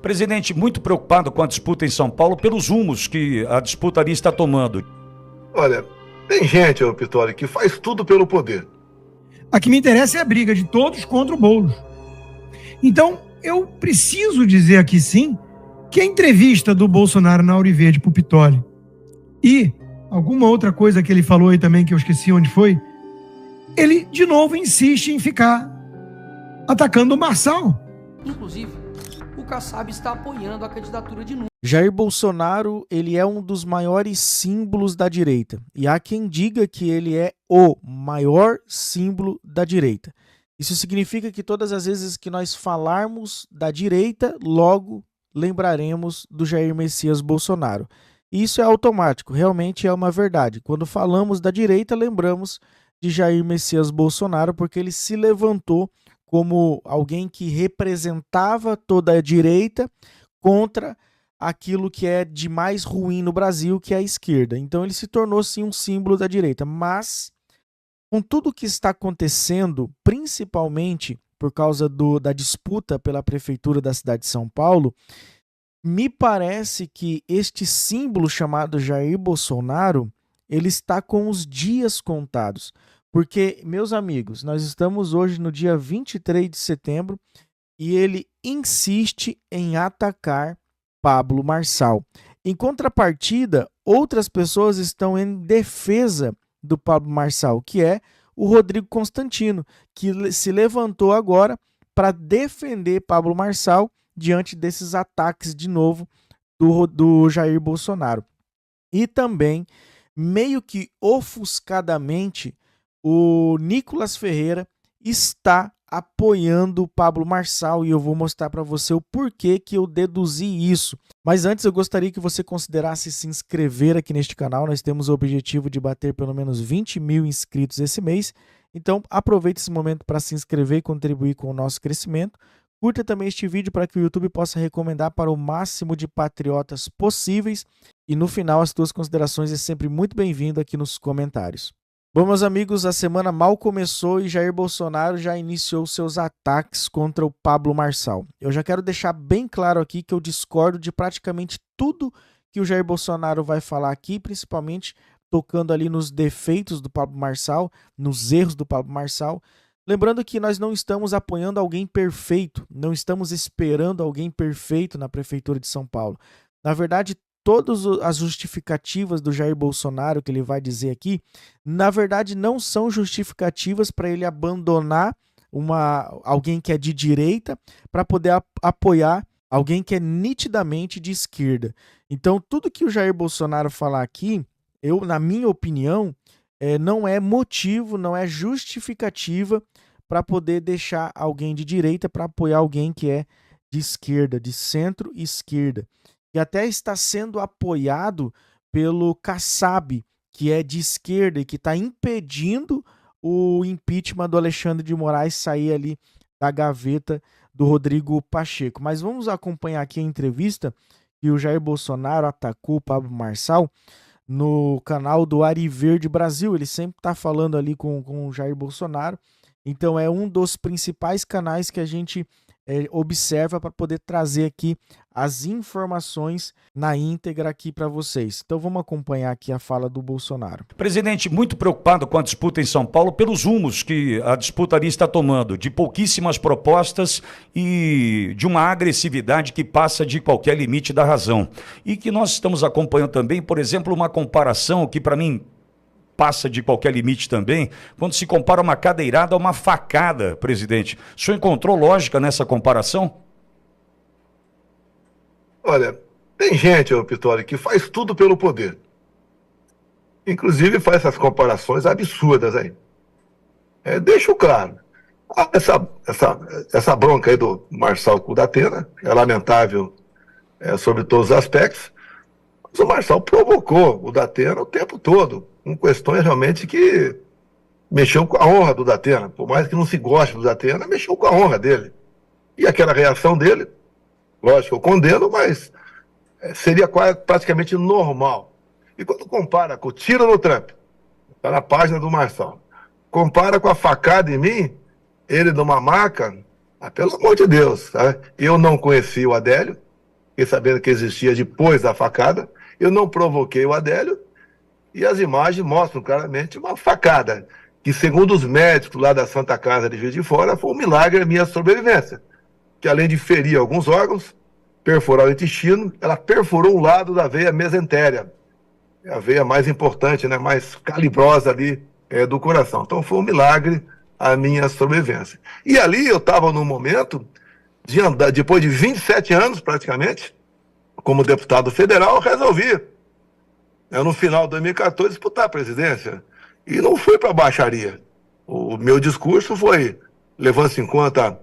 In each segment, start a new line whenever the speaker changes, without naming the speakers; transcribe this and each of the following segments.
Presidente, muito preocupado com a disputa em São Paulo pelos rumos que a disputa ali está tomando.
Olha, tem gente, ô Pitori, que faz tudo pelo poder.
A que me interessa é a briga de todos contra o Boulos. Então, eu preciso dizer aqui sim que a entrevista do Bolsonaro na Auriverde pro Pitori e alguma outra coisa que ele falou aí também que eu esqueci onde foi, ele de novo insiste em ficar atacando o Marçal.
Inclusive, o Kassab está apoiando a candidatura de Nunes.
Jair Bolsonaro, ele é um dos maiores símbolos da direita. E há quem diga que ele é o maior símbolo da direita. Isso significa que todas as vezes que nós falarmos da direita, logo lembraremos do Jair Messias Bolsonaro. E isso é automático, realmente é uma verdade. Quando falamos da direita, lembramos de Jair Messias Bolsonaro, porque ele se levantou como alguém que representava toda a direita contra aquilo que é de mais ruim no Brasil, que é a esquerda. Então ele se tornou sim um símbolo da direita, mas com tudo o que está acontecendo, principalmente por causa da disputa pela prefeitura da cidade de São Paulo, me parece que este símbolo chamado Jair Bolsonaro, ele está com os dias contados. Porque, meus amigos, nós estamos hoje no dia 23 de setembro e ele insiste em atacar Pablo Marçal. Em contrapartida, outras pessoas estão em defesa do Pablo Marçal, que é o Rodrigo Constantino, que se levantou agora para defender Pablo Marçal diante desses ataques de novo do Jair Bolsonaro. E também, meio que ofuscadamente, o Nicolas Ferreira está apoiando o Pablo Marçal e eu vou mostrar para você o porquê que eu deduzi isso. Mas antes eu gostaria que você considerasse se inscrever aqui neste canal. Nós temos o objetivo de bater pelo menos 20 mil inscritos esse mês. Então aproveite esse momento para se inscrever e contribuir com o nosso crescimento. Curta também este vídeo para que o YouTube possa recomendar para o máximo de patriotas possíveis. E no final as tuas considerações é sempre muito bem-vindo aqui nos comentários. Bom, meus amigos, a semana mal começou e Jair Bolsonaro já iniciou seus ataques contra o Pablo Marçal. Eu já quero deixar bem claro aqui que eu discordo de praticamente tudo que o Jair Bolsonaro vai falar aqui, principalmente tocando ali nos defeitos do Pablo Marçal, nos erros do Pablo Marçal. Lembrando que nós não estamos apoiando alguém perfeito, não estamos esperando alguém perfeito na Prefeitura de São Paulo. Na verdade, todas as justificativas do Jair Bolsonaro que ele vai dizer aqui, na verdade não são justificativas para ele abandonar alguém que é de direita para poder apoiar alguém que é nitidamente de esquerda. Então tudo que o Jair Bolsonaro falar aqui, na minha opinião, não é motivo, não é justificativa para poder deixar alguém de direita para apoiar alguém que é de esquerda, de centro-esquerda. E até está sendo apoiado pelo Kassab, que é de esquerda e que está impedindo o impeachment do Alexandre de Moraes sair ali da gaveta do Rodrigo Pacheco. Mas vamos acompanhar aqui a entrevista que o Jair Bolsonaro atacou o Pablo Marçal no canal do Auriverde Brasil. Ele sempre está falando ali com o Jair Bolsonaro. Então é um dos principais canais que a gente observa para poder trazer aqui as informações na íntegra aqui para vocês. Então vamos acompanhar aqui a fala do Bolsonaro.
Presidente, muito preocupado com a disputa em São Paulo pelos rumos que a disputa ali está tomando, de pouquíssimas propostas e de uma agressividade que passa de qualquer limite da razão. E que nós estamos acompanhando também, por exemplo, uma comparação que para mim passa de qualquer limite também, quando se compara uma cadeirada a uma facada, presidente. O senhor encontrou lógica nessa comparação?
Olha, tem gente, ô Pitori, que faz tudo pelo poder. Inclusive faz essas comparações absurdas aí. Deixo claro. Essa bronca aí do Marçal com o Datena é lamentável sobre todos os aspectos. Mas o Marçal provocou o Datena o tempo todo, com questões realmente que mexeu com a honra do Datena. Por mais que não se goste do Datena, mexeu com a honra dele. E aquela reação dele, lógico, eu condeno, mas seria praticamente normal. E quando compara com o tiro no Trump, está na página do Marçal, compara com a facada em mim, ele numa maca, pelo amor de Deus, tá? Eu não conheci o Adélio, fiquei sabendo que existia depois da facada. Eu não provoquei o Adélio, e as imagens mostram claramente uma facada, que segundo os médicos lá da Santa Casa de Juiz de Fora, foi um milagre a minha sobrevivência, que além de ferir alguns órgãos, perfurar o intestino, ela perfurou um lado da veia mesentérea, a veia mais importante, né, mais calibrosa ali do coração. Então foi um milagre a minha sobrevivência. E ali eu estava num momento de andar, depois de 27 anos praticamente, como deputado federal, eu resolvi, no final de 2014, disputar a presidência. E não fui para a baixaria. O meu discurso foi, levando-se em conta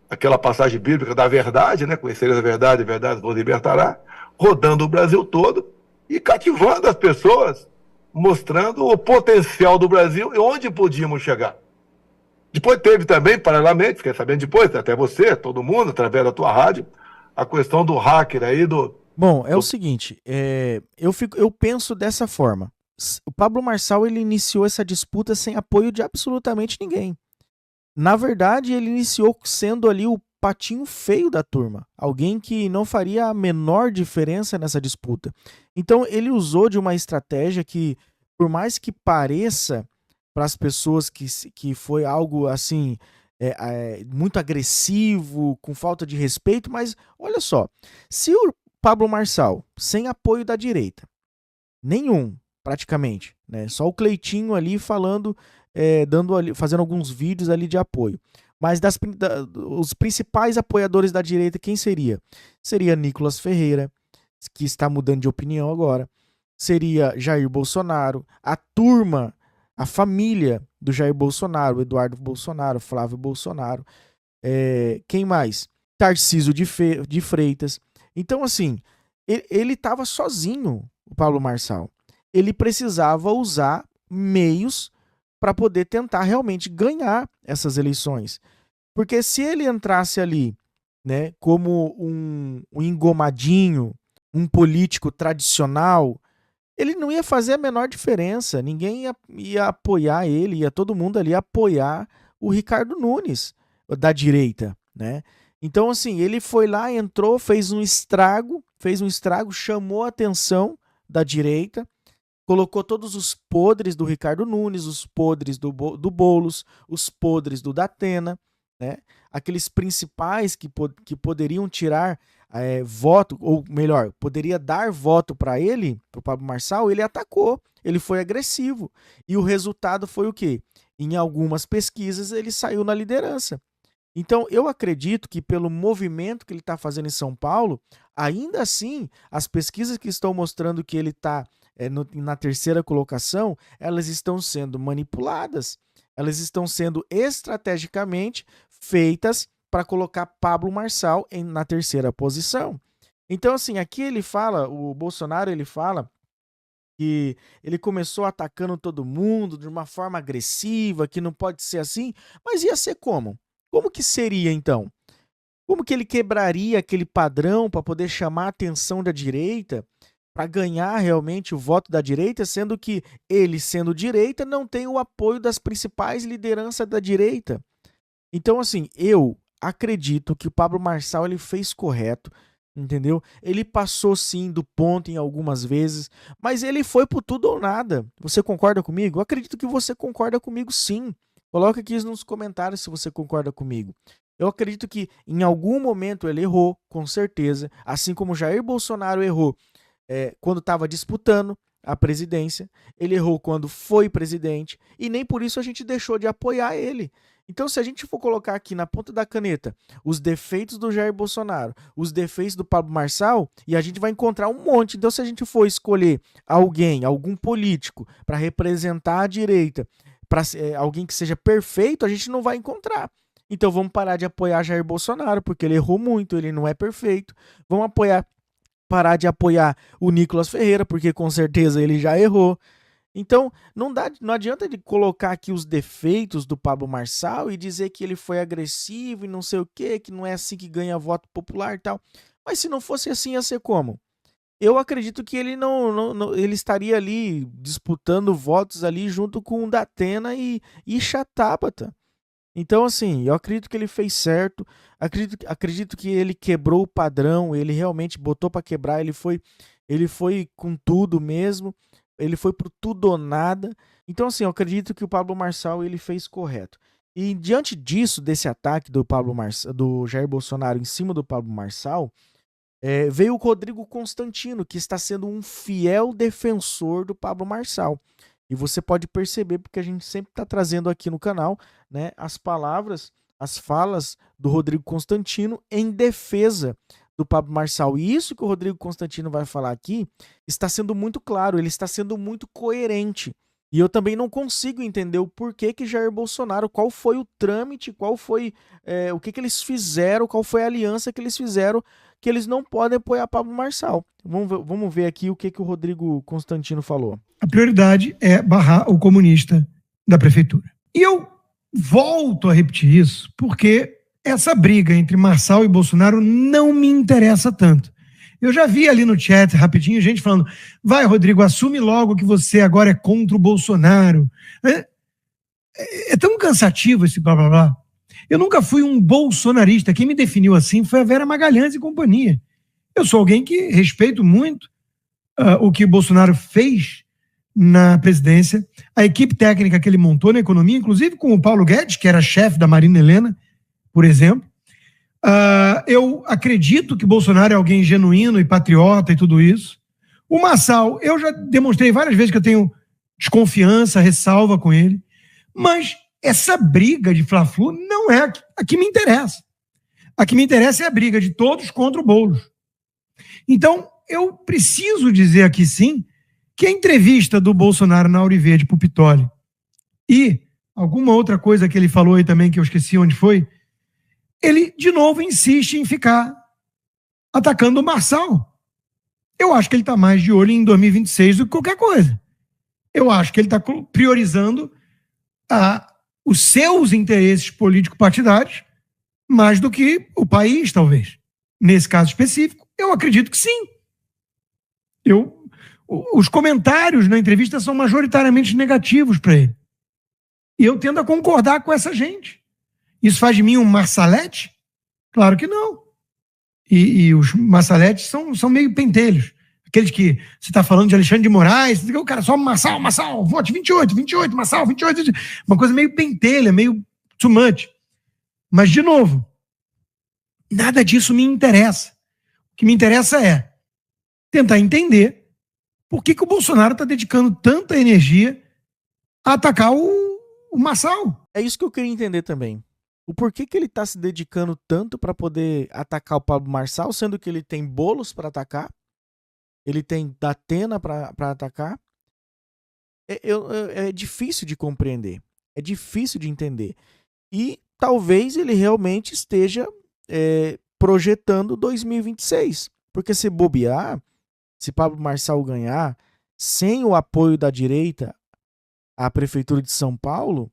aquela passagem bíblica da verdade, né? Conhecereis a verdade vos libertará, rodando o Brasil todo e cativando as pessoas, mostrando o potencial do Brasil e onde podíamos chegar. Depois teve também, paralelamente, fiquei sabendo depois, até você, todo mundo, através da tua rádio, a questão do hacker aí,
Bom, é o seguinte, eu penso dessa forma. O Pablo Marçal, ele iniciou essa disputa sem apoio de absolutamente ninguém. Na verdade, ele iniciou sendo ali o patinho feio da turma. Alguém que não faria a menor diferença nessa disputa. Então, ele usou de uma estratégia que, por mais que pareça para as pessoas que foi algo assim, muito agressivo, com falta de respeito, mas olha só, se o Pablo Marçal, sem apoio da direita, nenhum, praticamente, né? Só o Cleitinho ali falando, fazendo alguns vídeos ali de apoio. Mas os principais apoiadores da direita, quem seria? Seria Nicolas Ferreira, que está mudando de opinião agora. Seria Jair Bolsonaro, a turma, a família do Jair Bolsonaro, Eduardo Bolsonaro, Flávio Bolsonaro. Quem mais? Tarcísio de Freitas. Então, assim, ele estava sozinho, o Pablo Marçal. Ele precisava usar meios para poder tentar realmente ganhar essas eleições. Porque se ele entrasse ali, né, como um engomadinho, um político tradicional, ele não ia fazer a menor diferença. Ninguém ia apoiar ele, todo mundo ali apoiar o Ricardo Nunes, da direita, né? Então, assim, ele foi lá, entrou, fez um estrago, chamou a atenção da direita, colocou todos os podres do Ricardo Nunes, os podres do Boulos, os podres do Datena, né? Aqueles principais que poderiam tirar voto, ou melhor, poderia dar voto para ele, para o Pablo Marçal, ele atacou, ele foi agressivo. E o resultado foi o quê? Em algumas pesquisas ele saiu na liderança. Então, eu acredito que pelo movimento que ele está fazendo em São Paulo, ainda assim, as pesquisas que estão mostrando que ele está na terceira colocação, elas estão sendo manipuladas, elas estão sendo estrategicamente feitas para colocar Pablo Marçal na terceira posição. Então, assim, aqui ele fala, o Bolsonaro, ele fala que ele começou atacando todo mundo de uma forma agressiva, que não pode ser assim, mas ia ser como? Como que seria, então? Como que ele quebraria aquele padrão para poder chamar a atenção da direita, para ganhar realmente o voto da direita, sendo que ele, sendo direita, não tem o apoio das principais lideranças da direita? Então, assim, eu acredito que o Pablo Marçal ele fez correto, entendeu? Ele passou sim do ponto em algumas vezes, mas ele foi por tudo ou nada. Você concorda comigo? Eu acredito que você concorda comigo sim. Coloca aqui nos comentários se você concorda comigo. Eu acredito que em algum momento ele errou, com certeza, assim como Jair Bolsonaro errou quando estava disputando a presidência, ele errou quando foi presidente, e nem por isso a gente deixou de apoiar ele. Então, se a gente for colocar aqui na ponta da caneta os defeitos do Jair Bolsonaro, os defeitos do Pablo Marçal, e a gente vai encontrar um monte. Então, se a gente for escolher algum político para representar a direita, para alguém que seja perfeito, a gente não vai encontrar. Então vamos parar de apoiar Jair Bolsonaro, porque ele errou muito, ele não é perfeito. Vamos parar de apoiar o Nicolas Ferreira, porque com certeza ele já errou. Então não adianta de colocar aqui os defeitos do Pablo Marçal e dizer que ele foi agressivo e não sei o quê, que não é assim que ganha voto popular e tal. Mas se não fosse assim, ia ser como? Eu acredito que ele ele estaria ali disputando votos ali junto com o Datena e Tabata. Então, assim, eu acredito que ele fez certo, acredito que ele quebrou o padrão, ele realmente botou para quebrar, ele foi com tudo mesmo, ele foi pro tudo ou nada. Então, assim, eu acredito que o Pablo Marçal ele fez correto. E diante disso, desse ataque do Jair Bolsonaro em cima do Pablo Marçal, veio o Rodrigo Constantino, que está sendo um fiel defensor do Pablo Marçal. E você pode perceber, porque a gente sempre está trazendo aqui no canal, né, as palavras, as falas do Rodrigo Constantino em defesa do Pablo Marçal. E isso que o Rodrigo Constantino vai falar aqui está sendo muito claro, ele está sendo muito coerente. E eu também não consigo entender o porquê que Jair Bolsonaro, qual foi o trâmite, qual foi o que eles fizeram, qual foi a aliança que eles fizeram, que eles não podem apoiar Pablo Marçal. Vamos ver aqui o que o Rodrigo Constantino falou.
A prioridade é barrar o comunista da prefeitura. E eu volto a repetir isso porque essa briga entre Marçal e Bolsonaro não me interessa tanto. Eu já vi ali no chat, rapidinho, gente falando: vai, Rodrigo, assume logo que você agora é contra o Bolsonaro. É tão cansativo esse blá blá blá. Eu nunca fui um bolsonarista. Quem me definiu assim foi a Vera Magalhães e companhia. Eu sou alguém que respeito muito o que o Bolsonaro fez na presidência, a equipe técnica que ele montou na economia, inclusive com o Paulo Guedes, que era chefe da Marina Helena, por exemplo. Eu acredito que Bolsonaro é alguém genuíno e patriota e tudo isso. O Marçal, eu já demonstrei várias vezes que eu tenho desconfiança, ressalva com ele, mas essa briga de Fla-Flu não é a que me interessa. A que me interessa é a briga de todos contra o Boulos. Então, eu preciso dizer aqui sim que a entrevista do Bolsonaro na Auriverde pro Pittoli e alguma outra coisa que ele falou aí também, que eu esqueci onde foi, ele de novo insiste em ficar atacando o Marçal. Eu acho que ele está mais de olho em 2026 do que qualquer coisa. Eu acho que ele está priorizando os seus interesses político-partidários mais do que o país, talvez. Nesse caso específico, eu acredito que sim. Os comentários na entrevista são majoritariamente negativos para ele. E eu tendo a concordar com essa gente. Isso faz de mim um Marsalete? Claro que não. E os Marsaletes são meio pentelhos. Aqueles que você está falando de Alexandre de Moraes, o cara só Marçal, vote 28, Marçal, 28. Uma coisa meio pentelha, meio too much. Mas, de novo, nada disso me interessa. O que me interessa é tentar entender por que o Bolsonaro está dedicando tanta energia a atacar o Marçal.
É isso que eu queria entender também. O porquê que ele está se dedicando tanto para poder atacar o Pablo Marçal, sendo que ele tem Boulos para atacar, ele tem Datena para atacar. É difícil de compreender, é difícil de entender. E talvez ele realmente esteja projetando 2026, porque se bobear, se Pablo Marçal ganhar, sem o apoio da direita à Prefeitura de São Paulo,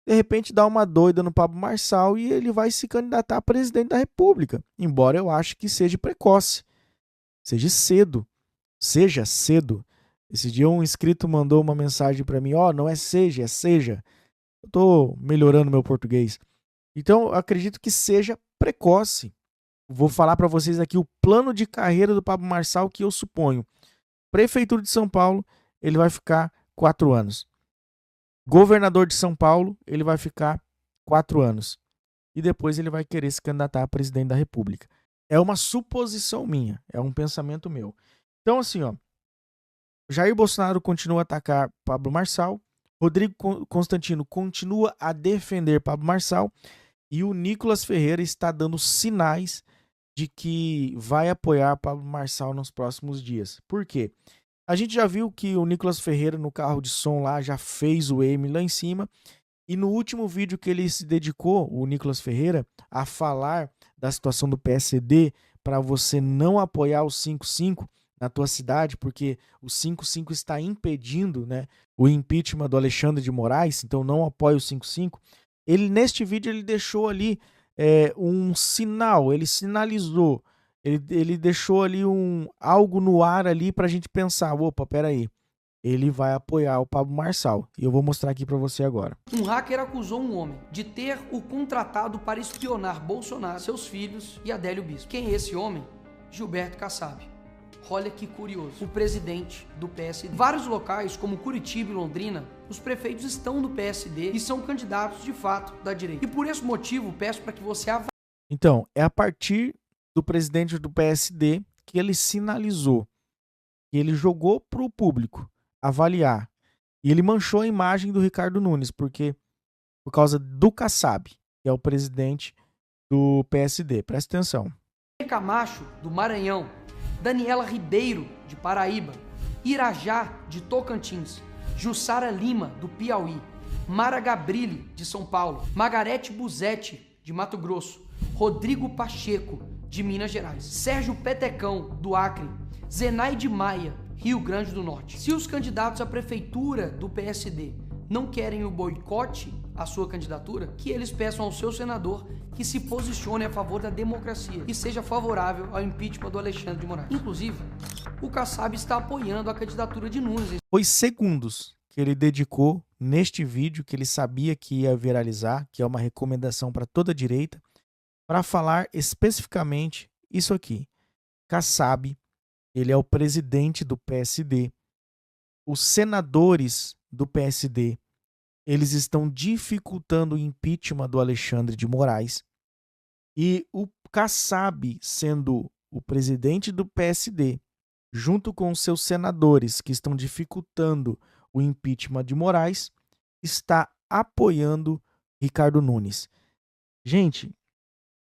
de repente dá uma doida no Pablo Marçal e ele vai se candidatar a presidente da República. Embora eu ache que seja precoce, seja cedo. Esse dia um inscrito mandou uma mensagem para mim, não é seja, é seja. Eu tô melhorando meu português. Então eu acredito que seja precoce. Vou falar para vocês aqui o plano de carreira do Pablo Marçal que eu suponho. Prefeitura de São Paulo, ele vai ficar 4 anos. Governador de São Paulo, ele vai ficar 4 anos. E depois ele vai querer se candidatar a presidente da República. É uma suposição minha, é um pensamento meu. Então assim, Jair Bolsonaro continua a atacar Pablo Marçal, Rodrigo Constantino continua a defender Pablo Marçal e o Nicolas Ferreira está dando sinais de que vai apoiar Pablo Marçal nos próximos dias. Por quê? A gente já viu que o Nicolas Ferreira no carro de som lá já fez o M lá em cima. E no último vídeo que ele se dedicou, o Nicolas Ferreira, a falar da situação do PSD para você não apoiar o 5-5 na tua cidade, porque o 5-5 está impedindo, né, o impeachment do Alexandre de Moraes, então não apoia o 5-5. Ele, neste vídeo, ele deixou ali um sinal, ele sinalizou. Ele deixou ali algo no ar ali pra gente pensar, opa, peraí, ele vai apoiar o Pablo Marçal. E eu vou mostrar aqui para você agora.
Um hacker acusou um homem de ter o contratado para espionar Bolsonaro, seus filhos e Adélio Bispo. Quem é esse homem? Gilberto Kassab. Olha que curioso, o presidente do PSD. Vários locais, como Curitiba e Londrina, os prefeitos estão no PSD e são candidatos de fato da direita. E por esse motivo, peço para que você avalie.
Então, é a partir do presidente do PSD que ele sinalizou, que ele jogou para o público avaliar. E ele manchou a imagem do Ricardo Nunes, por causa do Kassab, que é o presidente do PSD. Presta atenção.
Camacho, do Maranhão, Daniela Ribeiro, de Paraíba, Irajá, de Tocantins, Jussara Lima, do Piauí, Mara Gabrilli, de São Paulo, Margarete Buzetti, de Mato Grosso, Rodrigo Pacheco, de Minas Gerais, Sérgio Petecão, do Acre, Zenaide Maia, Rio Grande do Norte. Se os candidatos à prefeitura do PSD não querem o boicote à sua candidatura, que eles peçam ao seu senador que se posicione a favor da democracia e seja favorável ao impeachment do Alexandre de Moraes. Inclusive, o Kassab está apoiando a candidatura de Nunes.
Foi segundos que ele dedicou neste vídeo, que ele sabia que ia viralizar, que é uma recomendação para toda a direita, para falar especificamente isso aqui. Kassab, ele é o presidente do PSD. Os senadores do PSD, eles estão dificultando o impeachment do Alexandre de Moraes. E o Kassab, sendo o presidente do PSD, junto com os seus senadores que estão dificultando o impeachment de Moraes, está apoiando Ricardo Nunes. Gente,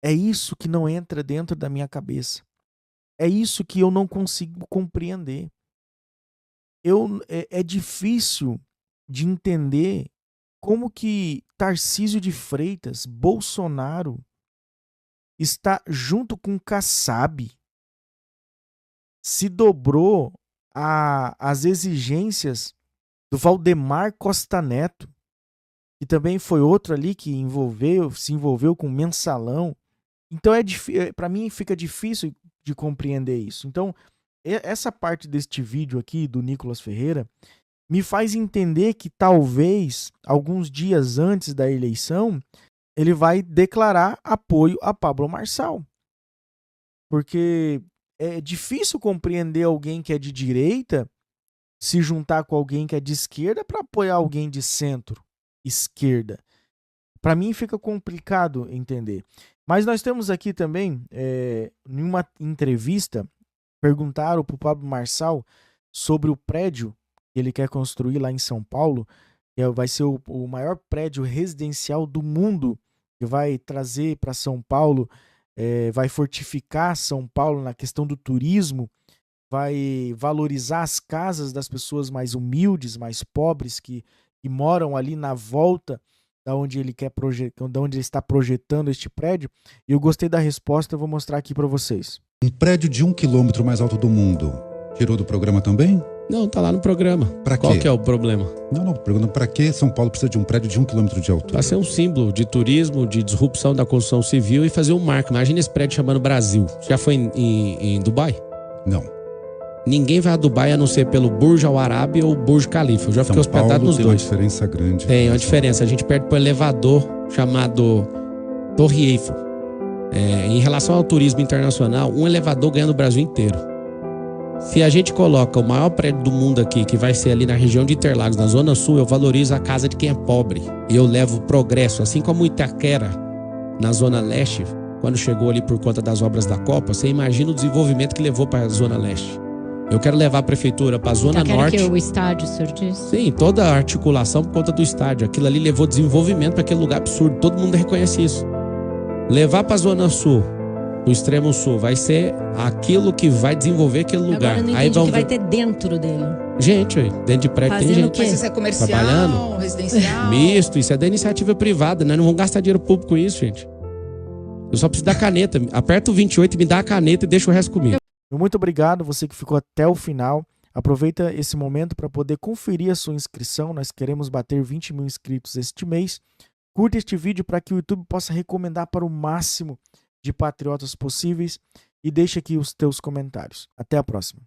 é isso que não entra dentro da minha cabeça. É isso que eu não consigo compreender. É difícil de entender como que Tarcísio de Freitas, Bolsonaro, está junto com Kassab, se dobrou às exigências do Valdemar Costa Neto, que também foi outro ali que se envolveu com mensalão. Então para mim fica difícil de compreender isso. Então, essa parte deste vídeo aqui do Nicolas Ferreira me faz entender que talvez, alguns dias antes da eleição, ele vai declarar apoio a Pablo Marçal. Porque é difícil compreender alguém que é de direita se juntar com alguém que é de esquerda para apoiar alguém de centro-esquerda. Para mim fica complicado entender. Mas nós temos aqui também, em uma entrevista, perguntaram para o Pablo Marçal sobre o prédio que ele quer construir lá em São Paulo, que vai ser o maior prédio residencial do mundo, que vai trazer para São Paulo, vai fortificar São Paulo na questão do turismo, vai valorizar as casas das pessoas mais humildes, mais pobres, que moram ali na volta da onde ele está projetando este prédio. E eu gostei da resposta, eu vou mostrar aqui para vocês.
Um prédio de 1 quilômetro mais alto do mundo. Tirou do programa também?
Não, tá lá no programa.
Pra quê?
Qual que é o problema?
Não, perguntando pra que São Paulo precisa de um prédio de 1 quilômetro de altura?
Vai ser um símbolo de turismo, de disrupção da construção civil e fazer um marco. Imagina esse prédio chamando Brasil. Você já foi em Dubai?
Não.
Ninguém vai a Dubai a não ser pelo Burj Al Arab ou Burj Khalifa. Eu já fiquei hospedado nos dois.
Tem uma diferença grande.
Tem uma diferença. A gente perde por elevador chamado Torre Eiffel. Em relação ao turismo internacional, um elevador ganha no Brasil inteiro. Se a gente coloca o maior prédio do mundo aqui, que vai ser ali na região de Interlagos, na Zona Sul, eu valorizo a casa de quem é pobre. E eu levo progresso, assim como Itaquera, na Zona Leste, quando chegou ali por conta das obras da Copa, você imagina o desenvolvimento que levou para a Zona Leste. Eu quero levar a prefeitura para a Zona Norte.
Que o estádio, o senhor disse?
Sim, toda a articulação por conta do estádio. Aquilo ali levou desenvolvimento para aquele lugar absurdo. Todo mundo reconhece isso. Levar para a Zona Sul, no extremo sul, vai ser aquilo que vai desenvolver aquele lugar.
Agora eu não entendi o que vai ter dentro dele.
Gente, dentro de prédio
Fazendo
tem gente.
o quê?
Mas isso é comercial,
trabalhando.
residencial?
Misto, isso é da iniciativa privada, né? Não vão gastar dinheiro público com isso, gente. Eu só preciso da caneta. Aperta o 28 e me dá a caneta e deixa o resto comigo.
Muito obrigado, você que ficou até o final. Aproveita esse momento para poder conferir a sua inscrição. Nós queremos bater 20 mil inscritos este mês. Curta este vídeo para que o YouTube possa recomendar para o máximo de patriotas possíveis. E deixa aqui os teus comentários. Até a próxima.